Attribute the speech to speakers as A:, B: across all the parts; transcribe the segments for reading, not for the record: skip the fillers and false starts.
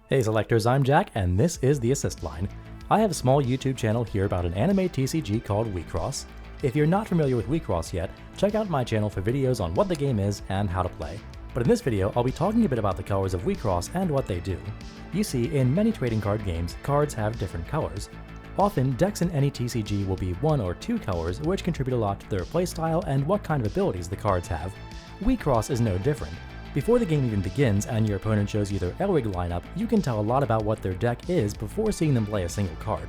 A: Hey Selectors, I'm Jack, and this is the Assist Line. I have a small YouTube channel here about an anime TCG called Wixoss. If you're not familiar with Wixoss yet, check out my channel for videos on what the game is and how to play. But in this video, I'll be talking a bit about the colors of Wixoss and what they do. You see, in many trading card games, cards have different colors. Often, decks in any TCG will be one or two colors, which contribute a lot to their playstyle and what kind of abilities the cards have. Wixoss is no different. Before the game even begins and your opponent shows you their Elrig lineup, you can tell a lot about what their deck is before seeing them play a single card.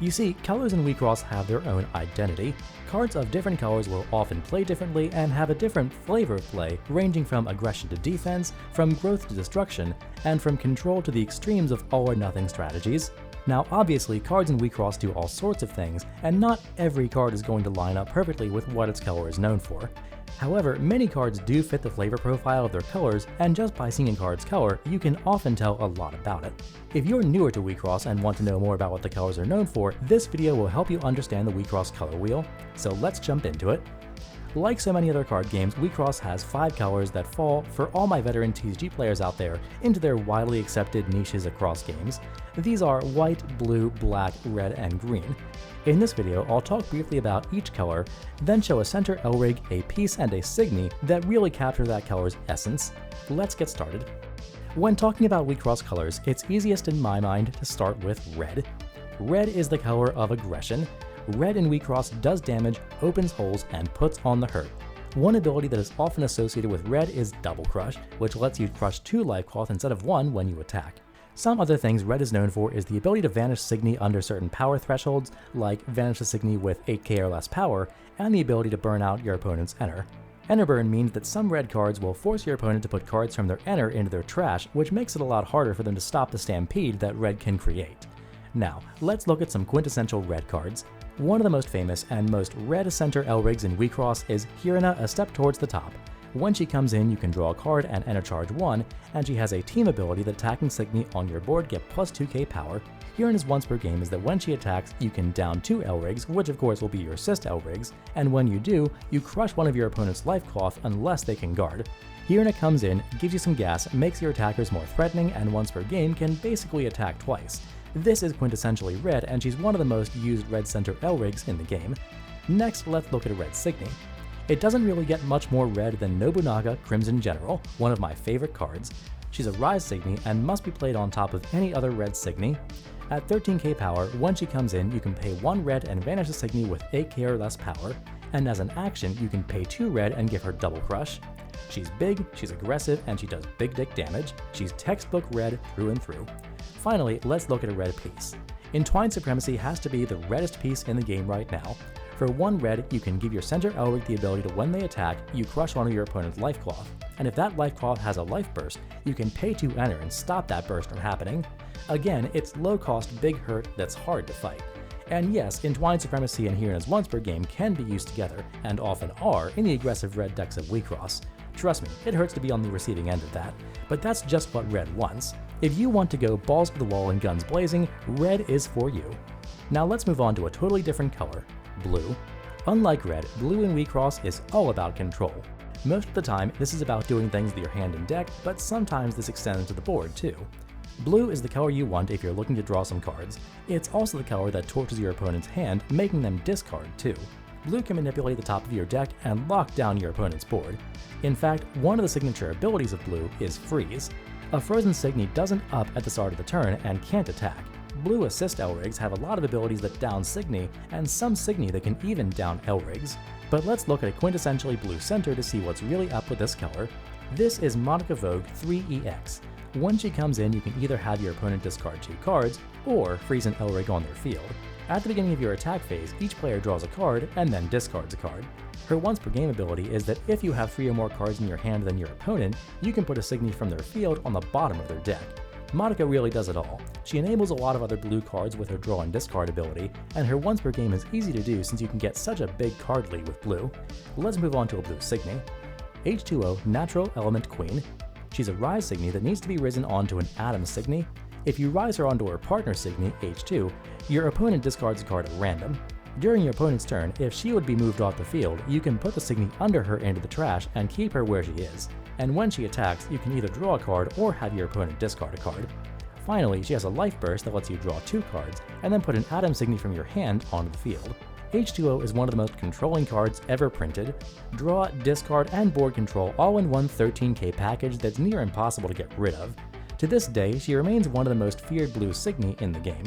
A: You see, colors in Wixoss have their own identity. Cards of different colors will often play differently and have a different flavor of play, ranging from aggression to defense, from growth to destruction, and from control to the extremes of all or nothing strategies. Now obviously, cards in Wixoss do all sorts of things, and not every card is going to line up perfectly with what its color is known for. However, many cards do fit the flavor profile of their colors, and just by seeing a card's color, you can often tell a lot about it. If you're newer to Wixoss and want to know more about what the colors are known for, this video will help you understand the Wixoss color wheel, so let's jump into it. Like so many other card games, Wixoss has 5 colors that fall, for all my veteran TCG players out there, into their widely accepted niches across games. These are white, blue, black, red, and green. In this video, I'll talk briefly about each color, then show a center Elrig, a piece, and a signy that really capture that color's essence. Let's get started. When talking about Wixoss colors, it's easiest in my mind to start with red. Red is the color of aggression. Red in Wixoss does damage, opens holes, and puts on the hurt. One ability that is often associated with red is Double Crush, which lets you crush 2 life cloth instead of 1 when you attack. Some other things red is known for is the ability to vanish Signy under certain power thresholds, like vanish the Signy with 8k or less power, and the ability to burn out your opponent's Enter. Enter burn means that some red cards will force your opponent to put cards from their Enter into their trash, which makes it a lot harder for them to stop the stampede that red can create. Now, let's look at some quintessential red cards. One of the most famous and most red center Elrigs in Wixoss is Hirina, a step towards the top. When she comes in, you can draw a card and enter charge 1, and she has a team ability that attacking Signy on your board get plus 2k power. Hirina's once per game is that when she attacks, you can down 2 Elrigs, which of course will be your assist Elrigs, and when you do, you crush one of your opponent's life cloth unless they can guard. Hirina comes in, gives you some gas, makes your attackers more threatening, and once per game can basically attack twice. This is quintessentially red, and she's one of the most used red center Elrigs in the game. Next, let's look at a red Signy. It doesn't really get much more red than Nobunaga Crimson General, one of my favorite cards. She's a Rise Signy and must be played on top of any other red Signy. At 13k power, when she comes in, you can pay 1 red and vanish the Signy with 8k or less power, and as an action, you can pay 2 red and give her Double Crush. She's big, she's aggressive, and she does big dick damage. She's textbook red through and through. Finally, let's look at a red piece. Entwined Supremacy has to be the reddest piece in the game right now. For 1 red, you can give your center Elrig the ability to, when they attack, you crush one of your opponent's life cloth. And if that life cloth has a life burst, you can pay 2 enter and stop that burst from happening. Again, it's low cost, big hurt that's hard to fight. And yes, Entwined Supremacy and Hirina's once per game can be used together, and often are, in the aggressive red decks of Wixoss. Trust me, it hurts to be on the receiving end of that, but that's just what red wants. If you want to go balls to the wall and guns blazing, red is for you. Now let's move on to a totally different color. Blue. Unlike red, blue in Wixoss is all about control. Most of the time, this is about doing things with your hand and deck, but sometimes this extends to the board too. Blue is the color you want if you're looking to draw some cards. It's also the color that torches your opponent's hand, making them discard too. Blue can manipulate the top of your deck and lock down your opponent's board. In fact, one of the signature abilities of blue is Freeze. A frozen Signy doesn't up at the start of the turn and can't attack. Blue assist Elrigs have a lot of abilities that down Signy, and some Signy that can even down Elrigs. But let's look at a quintessentially blue center to see what's really up with this color. This is Monica Vogue 3EX. When she comes in, you can either have your opponent discard 2 cards, or freeze an Elrig on their field. At the beginning of your attack phase, each player draws a card and then discards a card. Her once per game ability is that if you have 3 or more cards in your hand than your opponent, you can put a Signy from their field on the bottom of their deck. Monica really does it all. She enables a lot of other blue cards with her draw and discard ability, and her once per game is easy to do since you can get such a big card lead with blue. Let's move on to a blue Signy. H2O Natural Element Queen. She's a Rise Signy that needs to be risen onto an Atom Signy. If you rise her onto her partner Signy, H2, your opponent discards a card at random. During your opponent's turn, if she would be moved off the field, you can put the Signy under her into the trash and keep her where she is. And when she attacks, you can either draw a card or have your opponent discard a card. Finally, she has a life burst that lets you draw 2 cards, and then put an Atom Signy from your hand onto the field. H2O is one of the most controlling cards ever printed. Draw, discard, and board control all in one 13k package that's near impossible to get rid of. To this day, she remains one of the most feared blue Signy in the game.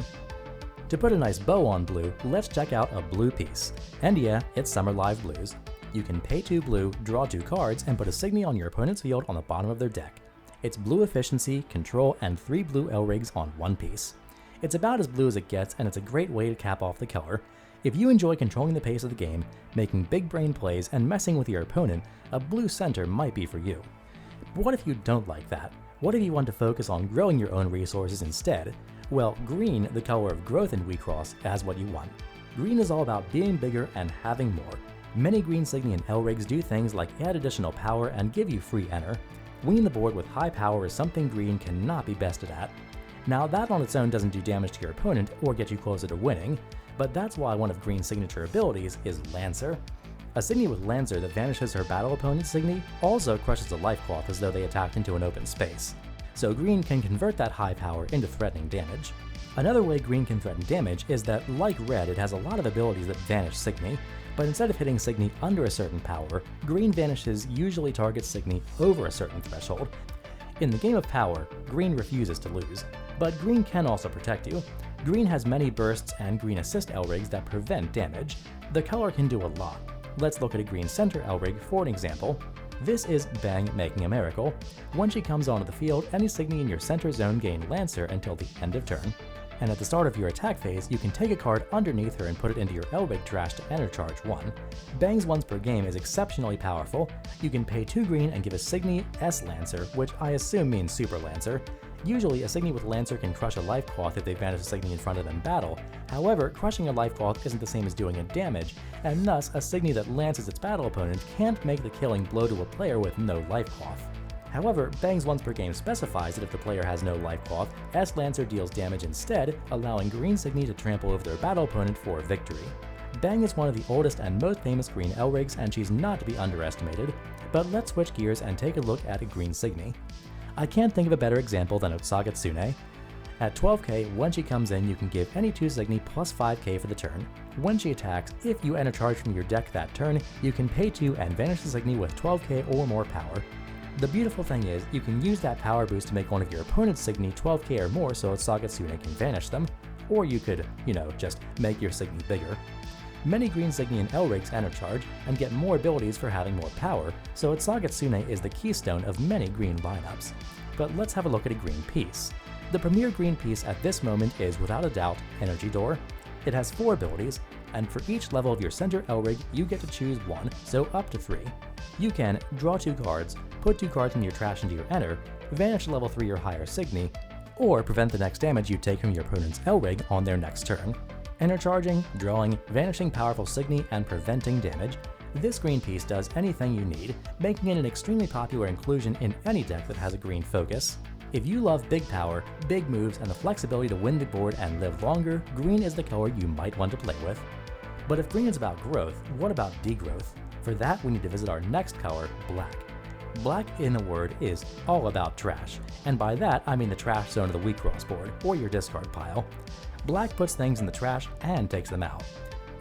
A: To put a nice bow on blue, let's check out a blue piece. And yeah, it's Summer Live Blues. You can pay 2 blue, draw 2 cards, and put a Signy on your opponent's field on the bottom of their deck. It's blue efficiency, control, and 3 blue L-rigs on one piece. It's about as blue as it gets, and it's a great way to cap off the color. If you enjoy controlling the pace of the game, making big brain plays, and messing with your opponent, a blue center might be for you. But what if you don't like that? What if you want to focus on growing your own resources instead? Well, green, the color of growth in Wixoss, has what you want. Green is all about being bigger and having more. Many green Signy and L-rigs do things like add additional power and give you free enter. Winning the board with high power is something green cannot be bested at. Now that on its own doesn't do damage to your opponent or get you closer to winning, but that's why one of Green's signature abilities is Lancer. A Signy with Lancer that vanishes her battle opponent's Signy also crushes a life cloth as though they attacked into an open space. So Green can convert that high power into threatening damage. Another way Green can threaten damage is that, like Red, it has a lot of abilities that vanish Signy, but instead of hitting Signy under a certain power, Green vanishes usually targets Signy over a certain threshold. In the game of power, Green refuses to lose, but Green can also protect you. Green has many bursts and Green assist L-rigs that prevent damage. The color can do a lot. Let's look at a Green center L-rig for an example. This is Bang making a miracle. When she comes onto the field, any Signy in your center zone gain Lancer until the end of turn. And at the start of your attack phase, you can take a card underneath her and put it into your L-rig trash to enter charge 1. Bang's once per game is exceptionally powerful. You can pay 2 green and give a Signy S-Lancer, which I assume means Super Lancer. Usually, a Signy with Lancer can crush a life cloth if they vanish a Signy in front of them in battle. However, crushing a life cloth isn't the same as doing it damage, and thus a Signy that lances its battle opponent can't make the killing blow to a player with no life cloth. However, Bang's once per game specifies that if the player has no life cloth, S-Lancer deals damage instead, allowing Green Signy to trample over their battle opponent for victory. Bang is one of the oldest and most famous Green L-rigs, and she's not to be underestimated, but let's switch gears and take a look at a Green Signy. I can't think of a better example than Otsugatsune. At 12k, when she comes in, you can give any 2 Signy plus 5k for the turn. When she attacks, if you enter charge from your deck that turn, you can pay 2 and vanish the Signy with 12k or more power. The beautiful thing is, you can use that power boost to make one of your opponent's Signy 12k or more so Otsugatsune can vanish them, or you could, just make your Signy bigger. Many Green Signy and L-rigs enter charge and get more abilities for having more power, so Otsugatsune is the keystone of many green lineups. But let's have a look at a green piece. The premier green piece at this moment is, without a doubt, Energy Door. It has 4 abilities, and for each level of your center L-rig, you get to choose 1, so up to 3. You can draw 2 cards, put 2 cards in your trash into your enter, vanish a level 3 or higher Signy, or prevent the next damage you take from your opponent's L-rig on their next turn. Enter charging, drawing, vanishing powerful Signy, and preventing damage. This green piece does anything you need, making it an extremely popular inclusion in any deck that has a green focus. If you love big power, big moves, and the flexibility to win the board and live longer, green is the color you might want to play with. But if green is about growth, what about degrowth? For that, we need to visit our next color, black. Black, in a word, is all about trash, and by that I mean the trash zone of the Wixoss board, or your discard pile. Black puts things in the trash and takes them out.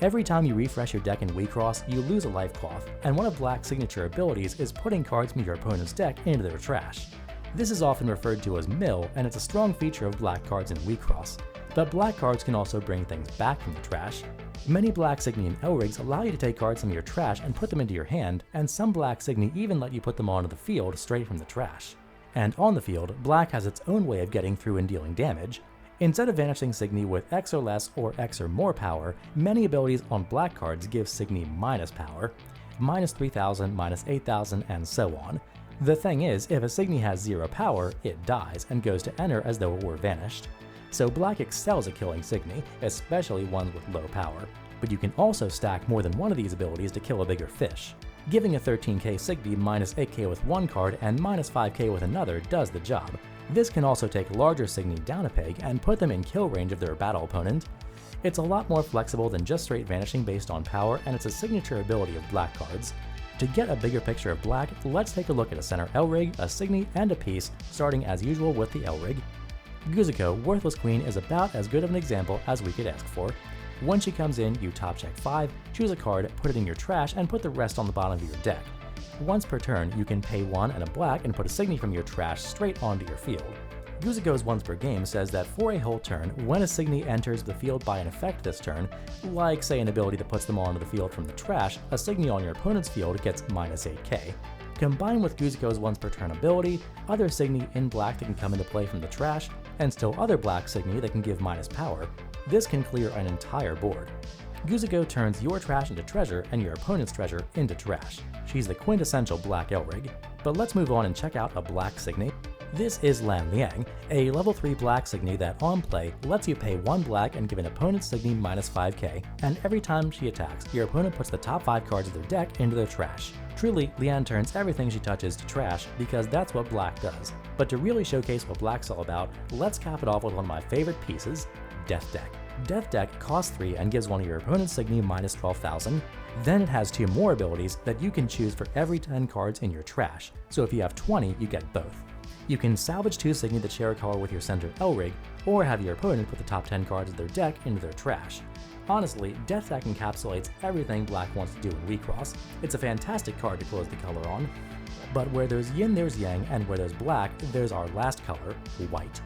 A: Every time you refresh your deck in Wixoss, you lose a life cloth, and one of Black's signature abilities is putting cards from your opponent's deck into their trash. This is often referred to as mill, and it's a strong feature of black cards in Wixoss, but black cards can also bring things back from the trash. Many black Signy and L-rigs allow you to take cards from your trash and put them into your hand, and some black Signy even let you put them onto the field straight from the trash. And on the field, black has its own way of getting through and dealing damage. Instead of vanishing Signy with X or less or X or more power, many abilities on black cards give Signy minus power, minus 3000, minus 8000, and so on. The thing is, if a Signy has 0 power, it dies and goes to enter as though it were vanished. So black excels at killing Signy, especially ones with low power, but you can also stack more than one of these abilities to kill a bigger fish. Giving a 13k Signy minus 8k with one card and minus 5k with another does the job. This can also take larger Signy down a peg and put them in kill range of their battle opponent. It's a lot more flexible than just straight vanishing based on power, and it's a signature ability of black cards. To get a bigger picture of black, let's take a look at a center L-rig, a Signy, and a piece, starting as usual with the L-rig. Guzuko, Worthless Queen, is about as good of an example as we could ask for. When she comes in, you top check 5, choose a card, put it in your trash, and put the rest on the bottom of your deck. Once per turn, you can pay 1 and a black and put a Signy from your trash straight onto your field. Guzuko's once per game says that for a whole turn, when a Signy enters the field by an effect this turn, like say an ability that puts them onto the field from the trash, a Signy on your opponent's field gets -8k. Combined with Guzuko's once per turn ability, other Signy in black that can come into play from the trash, and still other black Signy that can give -power, this can clear an entire board. Guzuko turns your trash into treasure and your opponent's treasure into trash. She's the quintessential black Elrig. But let's move on and check out a black Signy. This is Lan Liang, a level 3 black Signy that on play lets you pay 1 black and give an opponent's Signy -5k, and every time she attacks, your opponent puts the top 5 cards of their deck into their trash. Truly, Liang turns everything she touches to trash because that's what black does. But to really showcase what black's all about, let's cap it off with one of my favorite pieces, Death Deck. Death Deck costs 3 and gives one of your opponent's Signy -12,000. Then it has 2 more abilities that you can choose for every 10 cards in your trash, so if you have 20, you get both. You can salvage 2 Signy that share a color with your center Elrig, or have your opponent put the top 10 cards of their deck into their trash. Honestly, Death Deck encapsulates everything black wants to do in Wixoss. It's a fantastic card to close the color on. But where there's yin, there's yang, and where there's black, there's our last color, white.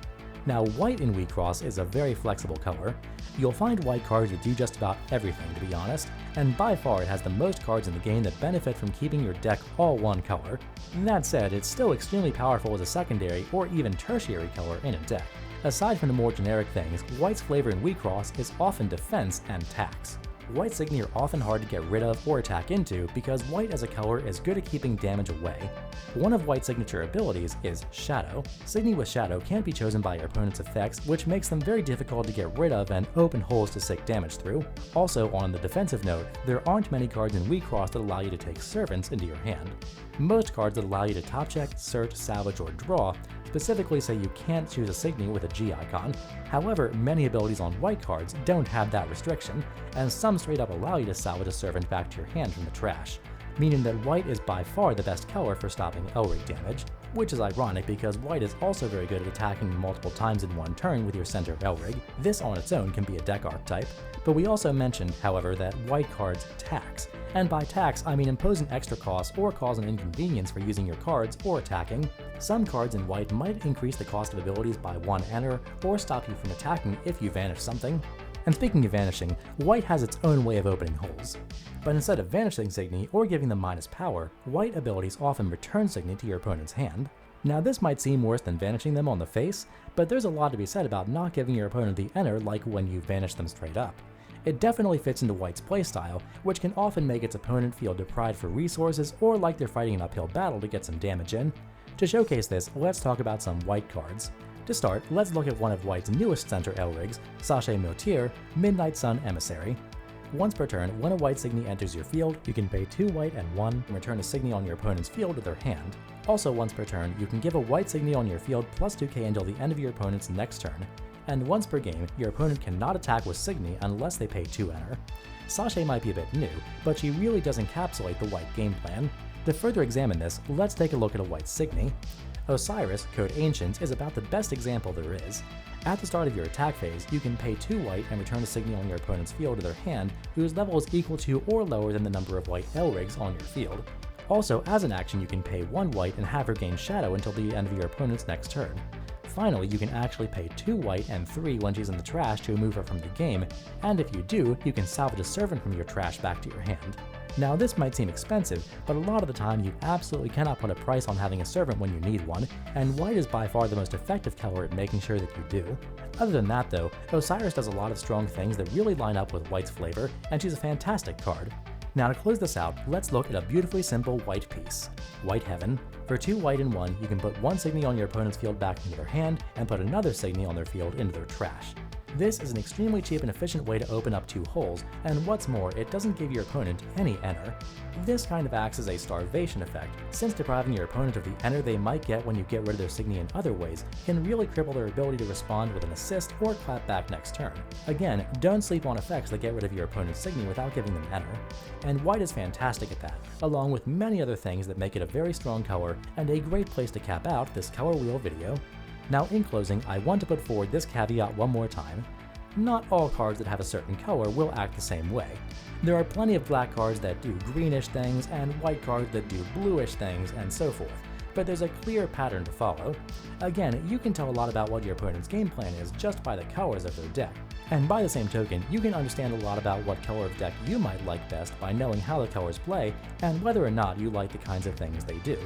A: Now, white in Wixoss is a very flexible color. You'll find white cards that do just about everything, to be honest, and by far it has the most cards in the game that benefit from keeping your deck all one color. That said, it's still extremely powerful as a secondary or even tertiary color in a deck. Aside from the more generic things, white's flavor in Wixoss is often defense and tax. White Signy are often hard to get rid of or attack into because white as a color is good at keeping damage away. One of white's signature abilities is Shadow. Signy with Shadow can't be chosen by your opponent's effects, which makes them very difficult to get rid of and open holes to sick damage through. Also, on the defensive note, there aren't many cards in Wixoss that allow you to take Servants into your hand. Most cards that allow you to top check, search, salvage, or draw specifically say you can't choose a Signy with a G icon. However, many abilities on white cards don't have that restriction, and some straight up allow you to salvage a servant back to your hand from the trash, meaning that white is by far the best color for stopping Elrig damage, which is ironic because white is also very good at attacking multiple times in one turn with your center Elrig. This on its own can be a deck archetype, but we also mentioned, however, that white cards tax, and by tax I mean impose an extra cost or cause an inconvenience for using your cards or attacking. Some cards in white might increase the cost of abilities by 1 enter, or stop you from attacking if you vanish something. And speaking of vanishing, white has its own way of opening holes. But instead of vanishing Signy or giving them -power, white abilities often return Signy to your opponent's hand. Now this might seem worse than vanishing them on the face, but there's a lot to be said about not giving your opponent the enter like when you vanish them straight up. It definitely fits into white's playstyle, which can often make its opponent feel deprived for resources or like they're fighting an uphill battle to get some damage in. To showcase this, let's talk about some white cards. To start, let's look at one of white's newest center Elrigs, Sachet Motir, Midnight Sun Emissary. Once per turn, when a white Signy enters your field, you can pay 2 white and 1 and return a Signy on your opponent's field to their hand. Also once per turn, you can give a white Signy on your field plus 2k until the end of your opponent's next turn. And once per game, your opponent cannot attack with Signy unless they pay 2 enter. Sachet might be a bit new, but she really does encapsulate the white game plan. To further examine this, let's take a look at a white Signy. Osiris, code Ancients, is about the best example there is. At the start of your attack phase, you can pay 2 white and return a Signy on your opponent's field to their hand whose level is equal to or lower than the number of white Elrigs on your field. Also, as an action, you can pay 1 white and have her gain Shadow until the end of your opponent's next turn. Finally, you can actually pay 2 white and 3 when she's in the trash to remove her from the game, and if you do, you can salvage a servant from your trash back to your hand. Now this might seem expensive, but a lot of the time you absolutely cannot put a price on having a servant when you need one, and white is by far the most effective color at making sure that you do. Other than that though, Osiris does a lot of strong things that really line up with white's flavor, and she's a fantastic card. Now to close this out, let's look at a beautifully simple white piece, White Heaven. For 2 white and 1, you can put 1 Signy on your opponent's field back into their hand, and put another Signy on their field into their trash. This is an extremely cheap and efficient way to open up 2 holes, and what's more, it doesn't give your opponent any enter. This kind of acts as a starvation effect, since depriving your opponent of the enter they might get when you get rid of their Signy in other ways can really cripple their ability to respond with an assist or clap back next turn. Again, don't sleep on effects that get rid of your opponent's Signy without giving them enter. And white is fantastic at that, along with many other things that make it a very strong color and a great place to cap out this color wheel video. Now in closing, I want to put forward this caveat one more time. Not all cards that have a certain color will act the same way. There are plenty of black cards that do greenish things, and white cards that do bluish things, and so forth, but there's a clear pattern to follow. Again, you can tell a lot about what your opponent's game plan is just by the colors of their deck. And by the same token, you can understand a lot about what color of deck you might like best by knowing how the colors play and whether or not you like the kinds of things they do.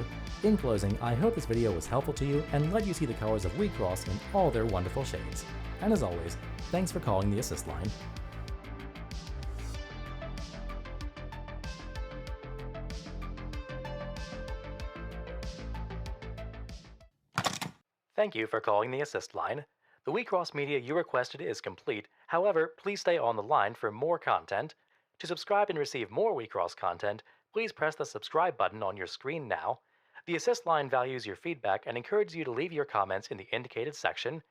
A: In closing, I hope this video was helpful to you and let you see the colors of Wixoss in all their wonderful shades. And as always, thanks for calling the assist line. Thank you for calling the assist line. The Wixoss media you requested is complete. However, please stay on the line for more content. To subscribe and receive more Wixoss content, please press the subscribe button on your screen now. The assist line values your feedback and encourages you to leave your comments in the indicated section.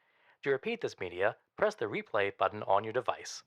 A: To repeat this media, press the replay button on your device.